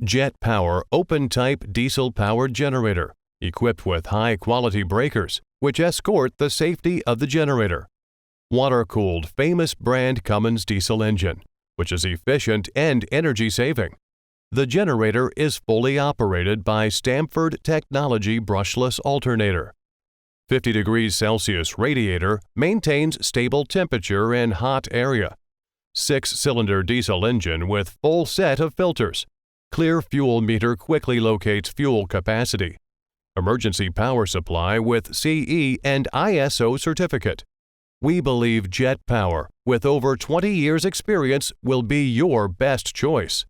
Jet Power open-type diesel-powered generator, equipped with high-quality breakers, which escort the safety of the generator. Water-cooled famous brand Cummins diesel engine, which is efficient and energy-saving. The generator is fully operated by Stamford Technology brushless alternator. 50 degrees Celsius radiator maintains stable temperature in hot area. 6-cylinder diesel engine with full set of filters. Clear fuel meter quickly locates fuel capacity. Emergency power supply with CE and ISO certificate. We believe Jet Power, with over 20 years experience, will be your best choice.